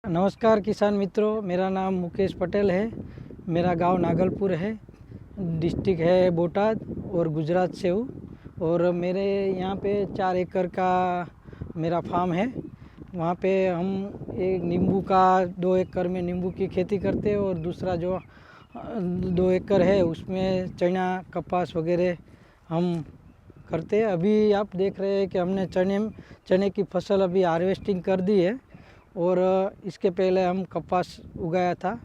नमस्कार किसान मित्रों, मेरा नाम मुकेश पटेल है। मेरा गांव नागलपुर है, डिस्ट्रिक्ट है बोटाद और गुजरात से हूँ। और मेरे यहाँ पे 4 एकड़ का मेरा फार्म है। वहाँ पे हम एक नींबू का 2 एकड़ में नींबू की खेती करते हैं और दूसरा जो 2 एकड़ है उसमें चना कपास वगैरह हम करते हैं। अभी आप देख रहे हैं कि हमने चने की फसल अभी हार्वेस्टिंग कर दी है और इसके पहले हम कपास उगाया था,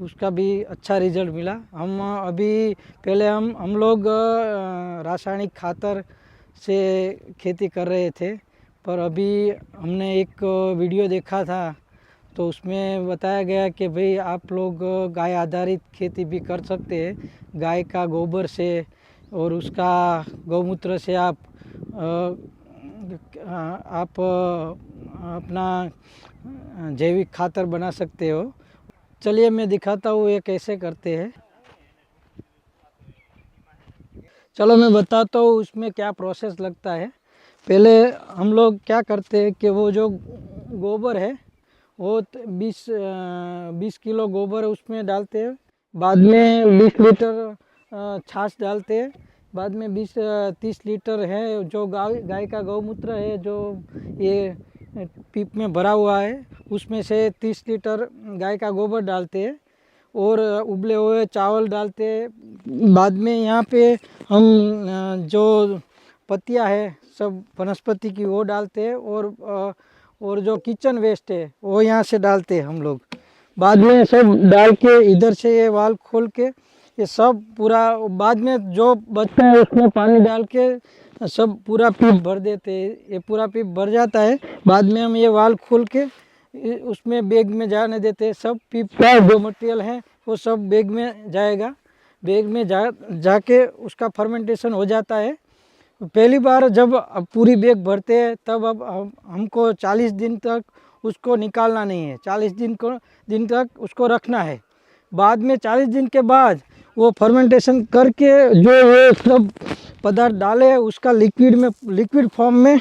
उसका भी अच्छा रिजल्ट मिला। हम अभी पहले हम लोग रासायनिक खातर से खेती कर रहे थे, पर अभी हमने एक वीडियो देखा था तो उसमें बताया गया कि भाई आप लोग गाय आधारित खेती भी कर सकते हैं। गाय का गोबर से और उसका गौमूत्र से आप अपना जैविक खातर बना सकते हो। चलिए मैं दिखाता हूँ ये कैसे करते हैं। चलो मैं बताता हूँ उसमें क्या प्रोसेस लगता है। पहले हम लोग क्या करते हैं कि वो जो गोबर है वो 20 किलो गोबर उसमें डालते हैं। बाद में 20 लीटर छाछ डालते हैं। बाद में 20-30 लीटर है जो गाय का गौमूत्र है, जो ये पीप में भरा हुआ है, उसमें से 30 लीटर गाय का गोबर डालते हैं और उबले हुए चावल डालते हैं। बाद में यहाँ पे हम जो पत्तियाँ है सब वनस्पति की वो डालते हैं और जो किचन वेस्ट है वो यहाँ से डालते हैं हम लोग। बाद में सब डाल के इधर से ये वाल खोल के ये सब पूरा, बाद में जो बचता है उसमें पानी डाल के सब पूरा पीप भर देते हैं। ये पूरा पीप भर जाता है। बाद में हम ये वाल खोल के उसमें बैग में जाने देते हैं। सब पीप का जो मटेरियल है वो सब बैग में जाएगा। बैग में जाके उसका फर्मेंटेशन हो जाता है। पहली बार जब पूरी बैग भरते हैं तब अब हमको 40 दिन तक उसको निकालना नहीं है, 40 दिन तक उसको रखना है। बाद में 40 दिन के बाद वो फर्मेंटेशन करके जो ये सब पदार्थ डाले उसका लिक्विड फॉर्म में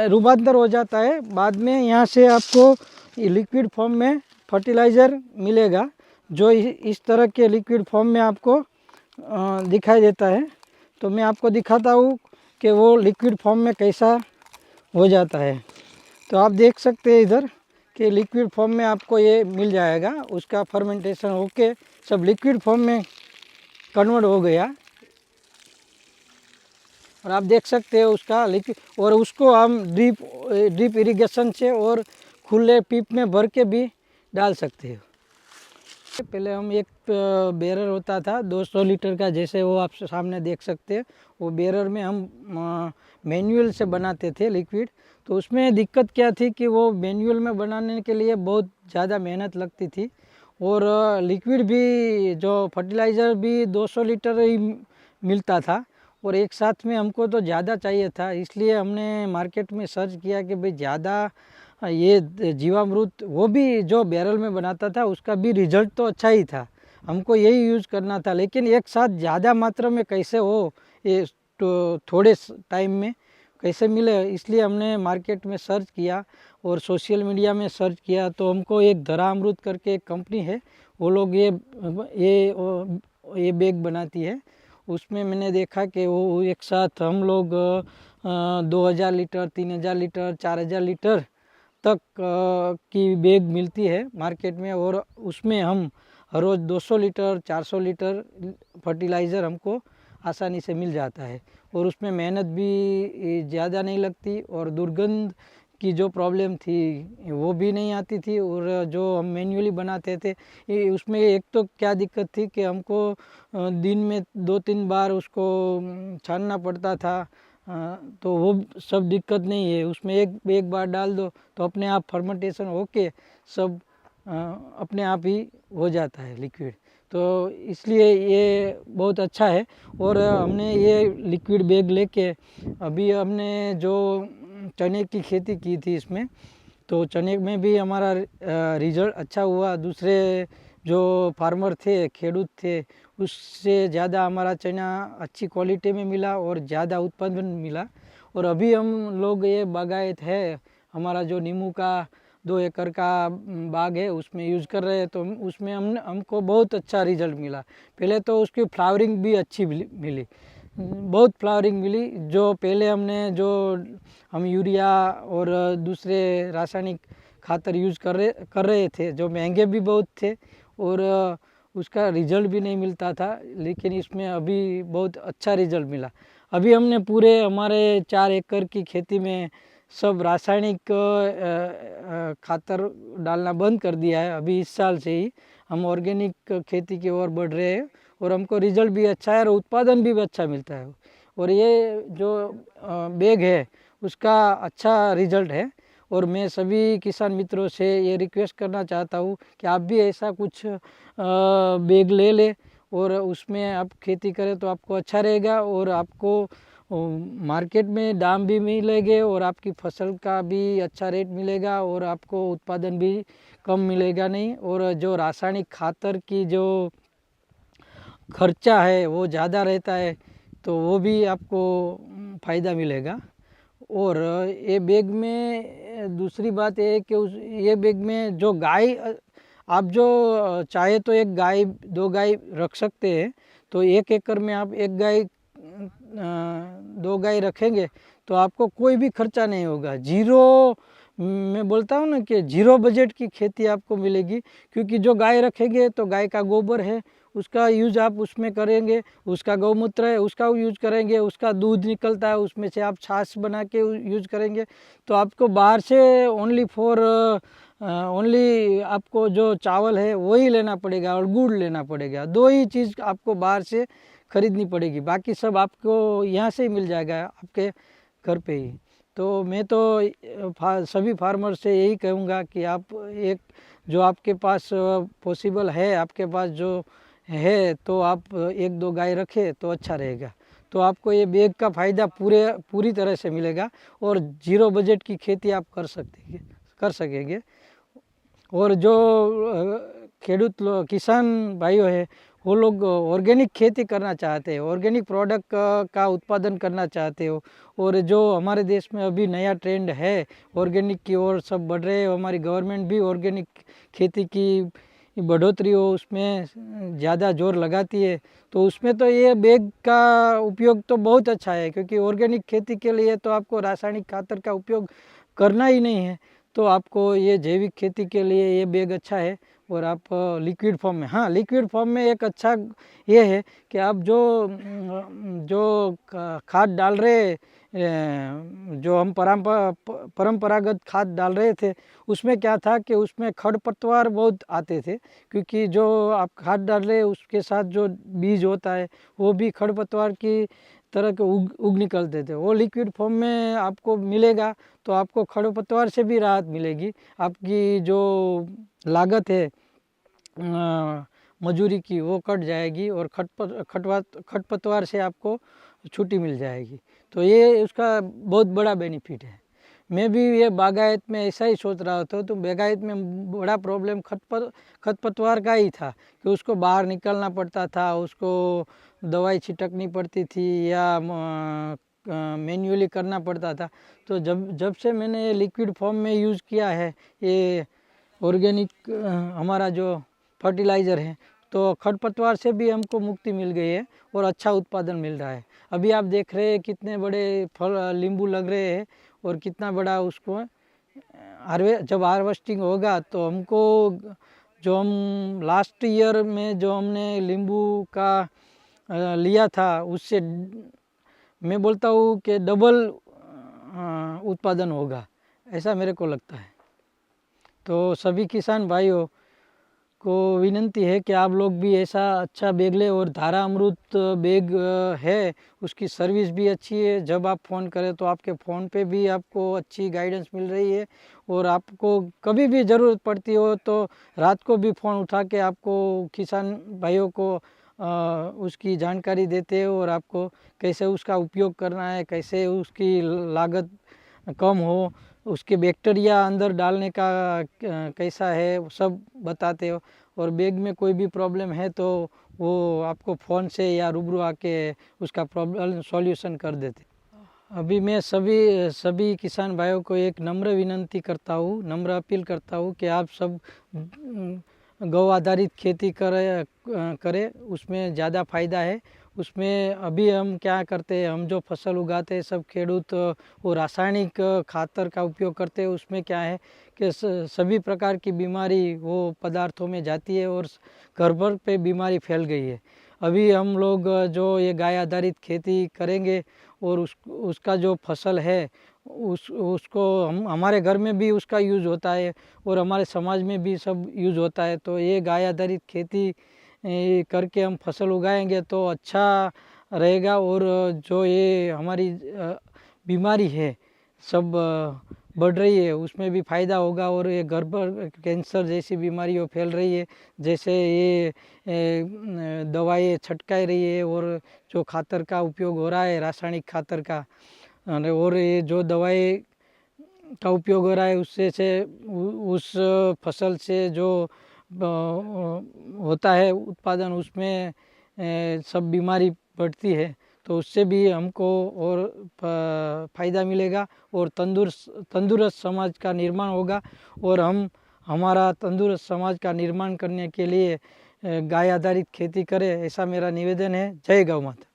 रूपांतर हो जाता है। बाद में यहाँ से आपको लिक्विड फॉर्म में फर्टिलाइज़र मिलेगा, जो इस तरह के लिक्विड फॉर्म में आपको दिखाई देता है। तो मैं आपको दिखाता हूँ कि वो लिक्विड फॉर्म में कैसा हो जाता है। तो आप देख सकते हैं इधर कि लिक्विड फॉर्म में आपको ये मिल जाएगा। उसका फर्मेंटेशन होके सब लिक्विड फॉर्म में कन्वर्ट हो गया और आप देख सकते हैं उसका लिक्विड। और उसको हम ड्रिप इरिगेशन से और खुले पीप में भर के भी डाल सकते हैं। पहले हम एक बेरर होता था 200 लीटर का, जैसे वो आप सामने देख सकते हैं। वो बेरर में हम मैनुअल से बनाते थे लिक्विड। तो उसमें दिक्कत क्या थी कि वो मैनुअल में बनाने के लिए बहुत ज़्यादा मेहनत लगती थी और लिक्विड भी जो फर्टिलाइज़र भी 200 लीटर ही मिलता था और एक साथ में हमको तो ज़्यादा चाहिए था। इसलिए हमने मार्केट में सर्च किया कि भाई ज़्यादा ये जीवामृत वो भी जो बैरल में बनाता था उसका भी रिजल्ट तो अच्छा ही था, हमको यही यूज़ करना था। लेकिन एक साथ ज़्यादा मात्रा में कैसे हो ये तो थोड़े टाइम में कैसे मिले, इसलिए हमने मार्केट में सर्च किया और सोशल मीडिया में सर्च किया। तो हमको एक धरा अमृत करके एक कंपनी है, वो लोग ये बैग बनाती है। उसमें मैंने देखा कि वो एक साथ हम लोग 2000 लीटर 3000 लीटर 4000 लीटर तक की बैग मिलती है मार्केट में। और उसमें हम हर रोज़ 200 लीटर 400 लीटर फर्टिलाइज़र हमको आसानी से मिल जाता है और उसमें मेहनत भी ज़्यादा नहीं लगती और दुर्गंध की जो प्रॉब्लम थी वो भी नहीं आती थी। और जो हम मैन्युअली बनाते थे उसमें एक तो क्या दिक्कत थी कि हमको दिन में 2-3 बार उसको छानना पड़ता था। तो वो सब दिक्कत नहीं है। उसमें एक बार डाल दो तो अपने आप फर्मेंटेशन होके सब अपने आप ही हो जाता है लिक्विड। तो इसलिए ये बहुत अच्छा है। और हमने ये लिक्विड बैग लेके अभी हमने जो चने की खेती की थी इसमें, तो चने में भी हमारा रिजल्ट अच्छा हुआ। दूसरे जो फार्मर थे, खेडूत थे, उससे ज़्यादा हमारा चना अच्छी क्वालिटी में मिला और ज़्यादा उत्पादन मिला। और अभी हम लोग ये बागायत है हमारा जो नींबू का 2 एकड़ का बाग है, उसमें यूज़ कर रहे हैं। तो उसमें हमको बहुत अच्छा रिजल्ट मिला। पहले तो उसकी फ्लावरिंग भी अच्छी मिली, बहुत फ्लावरिंग मिली। जो पहले हम यूरिया और दूसरे रासायनिक खातर यूज़ कर रहे थे, जो महंगे भी बहुत थे और उसका रिजल्ट भी नहीं मिलता था, लेकिन इसमें अभी बहुत अच्छा रिजल्ट मिला। अभी हमने पूरे हमारे 4 एकड़ की खेती में सब रासायनिक खातर डालना बंद कर दिया है। अभी इस साल से ही हम ऑर्गेनिक खेती की ओर बढ़ रहे हैं और हमको रिजल्ट भी अच्छा है और उत्पादन भी अच्छा मिलता है। और ये जो बैग है उसका अच्छा रिजल्ट है। और मैं सभी किसान मित्रों से ये रिक्वेस्ट करना चाहता हूँ कि आप भी ऐसा कुछ बैग ले लें और उसमें आप खेती करें तो आपको अच्छा रहेगा और आपको मार्केट में दाम भी मिलेंगे और आपकी फसल का भी अच्छा रेट मिलेगा और आपको उत्पादन भी कम मिलेगा नहीं। और जो रासायनिक खातर की जो खर्चा है वो ज़्यादा रहता है, तो वो भी आपको फ़ायदा मिलेगा। और ये बैग में दूसरी बात ये है कि ये बैग में जो गाय, आप जो चाहे तो एक गाय 2 गाय रख सकते हैं। तो 1 एकड़ में आप 1 गाय 2 गाय रखेंगे तो आपको कोई भी खर्चा नहीं होगा। जीरो, मैं बोलता हूँ ना कि जीरो बजट की खेती आपको मिलेगी। क्योंकि जो गाय रखेंगे तो गाय का गोबर है, उसका यूज़ आप उसमें करेंगे, उसका गौमूत्र है उसका यूज़ करेंगे, उसका दूध निकलता है उसमें से आप छाछ बना के यूज़ करेंगे। तो आपको बाहर से ओनली आपको जो चावल है वही लेना पड़ेगा और गुड़ लेना पड़ेगा। 2 ही चीज़ आपको बाहर से खरीदनी पड़ेगी, बाकी सब आपको यहाँ से ही मिल जाएगा आपके घर पे ही। तो मैं तो सभी फार्मर से यही कहूँगा कि आप एक जो आपके पास पॉसिबल है, आपके पास जो है, तो आप 1-2 गाय रखें तो अच्छा रहेगा। तो आपको ये बैग का फ़ायदा पूरी तरह से मिलेगा और जीरो बजट की खेती आप कर सकेंगे। और जो किसान भाइयों है वो लोग ऑर्गेनिक खेती करना चाहते हैं, ऑर्गेनिक प्रोडक्ट का उत्पादन करना चाहते हो। और जो हमारे देश में अभी नया ट्रेंड है ऑर्गेनिक की ओर सब बढ़ रहे हैं, हमारी गवर्नमेंट भी ऑर्गेनिक खेती की बढ़ोतरी हो उसमें ज़्यादा जोर लगाती है। तो उसमें तो ये बैग का उपयोग तो बहुत अच्छा है, क्योंकि ऑर्गेनिक खेती के लिए तो आपको रासायनिक खातर का उपयोग करना ही नहीं है। तो आपको ये जैविक खेती के लिए ये बैग अच्छा है। और आप लिक्विड फॉर्म में, हाँ लिक्विड फॉर्म में एक अच्छा ये है कि आप जो खाद डाल रहे, जो हम परंपरागत खाद डाल रहे थे, उसमें क्या था कि उसमें खरपतवार बहुत आते थे। क्योंकि जो आप खाद डाल रहे उसके साथ जो बीज होता है वो भी खरपतवार की तरह के उग निकलते थे। वो लिक्विड फॉर्म में आपको मिलेगा तो आपको खरपतवार से भी राहत मिलेगी। आपकी जो लागत है मजूरी की वो कट जाएगी और खरपतवार से आपको छुट्टी मिल जाएगी। तो ये उसका बहुत बड़ा बेनिफिट है। मैं भी ये बागायत में ऐसा ही सोच रहा था। तो बागायत में बड़ा प्रॉब्लम खरपतवार का ही था कि उसको बाहर निकलना पड़ता था, उसको दवाई छिटकनी पड़ती थी या मैन्युअली करना पड़ता था। तो जब से मैंने ये लिक्विड फॉर्म में यूज़ किया है ये ऑर्गेनिक हमारा जो फर्टिलाइज़र है, तो खरपतवार से भी हमको मुक्ति मिल गई है और अच्छा उत्पादन मिल रहा है। अभी आप देख रहे हैं कितने बड़े नींबू लग रहे हैं और कितना बड़ा उसको जब हार्वेस्टिंग होगा तो हमको जो हम लास्ट ईयर में जो हमने नींबू का लिया था उससे मैं बोलता हूँ कि डबल उत्पादन होगा, ऐसा मेरे को लगता है। तो सभी किसान भाइयों को विनती है कि आप लोग भी ऐसा अच्छा बैग लें। और धारा अमृत बैग है, उसकी सर्विस भी अच्छी है। जब आप फ़ोन करें तो आपके फ़ोन पे भी आपको अच्छी गाइडेंस मिल रही है। और आपको कभी भी ज़रूरत पड़ती हो तो रात को भी फ़ोन उठा के आपको किसान भाइयों को उसकी जानकारी देते हो और आपको कैसे उसका उपयोग करना है, कैसे उसकी लागत कम हो, उसके बैक्टीरिया अंदर डालने का कैसा है वो सब बताते हो। और बैग में कोई भी प्रॉब्लम है तो वो आपको फ़ोन से या रूबरू आके उसका प्रॉब्लम सॉल्यूशन कर देते। अभी मैं सभी सभी किसान भाइयों को एक नम्र विनंती करता हूँ, नम्र अपील करता हूँ कि आप सब गौ आधारित खेती करें, उसमें ज़्यादा फ़ायदा है। उसमें अभी हम क्या करते हैं, हम जो फसल उगाते हैं सब खेडूत वो रासायनिक खातर का उपयोग करते हैं। उसमें क्या है कि सभी प्रकार की बीमारी वो पदार्थों में जाती है और घर भर पे बीमारी फैल गई है। अभी हम लोग जो ये गाय आधारित खेती करेंगे और उसका जो फसल है उसको हमारे घर में भी उसका यूज़ होता है और हमारे समाज में भी सब यूज़ होता है। तो ये गाय आधारित खेती करके हम फसल उगाएंगे तो अच्छा रहेगा और जो ये हमारी बीमारी है सब बढ़ रही है उसमें भी फ़ायदा होगा। और ये घर पर कैंसर जैसी बीमारियाँ फैल रही है, जैसे ये दवाएँ छटकाई रही है और जो खातर का उपयोग हो रहा है रासायनिक खातर का, और ये जो दवाई का उपयोग हो रहा है उससे उस फसल से जो होता है उत्पादन उसमें सब बीमारी बढ़ती है। तो उससे भी हमको और फ़ायदा मिलेगा और तंदुरुस्त समाज का निर्माण होगा। और हम हमारा तंदुरुस्त समाज का निर्माण करने के लिए गाय आधारित खेती करें, ऐसा मेरा निवेदन है। जय गौ माता।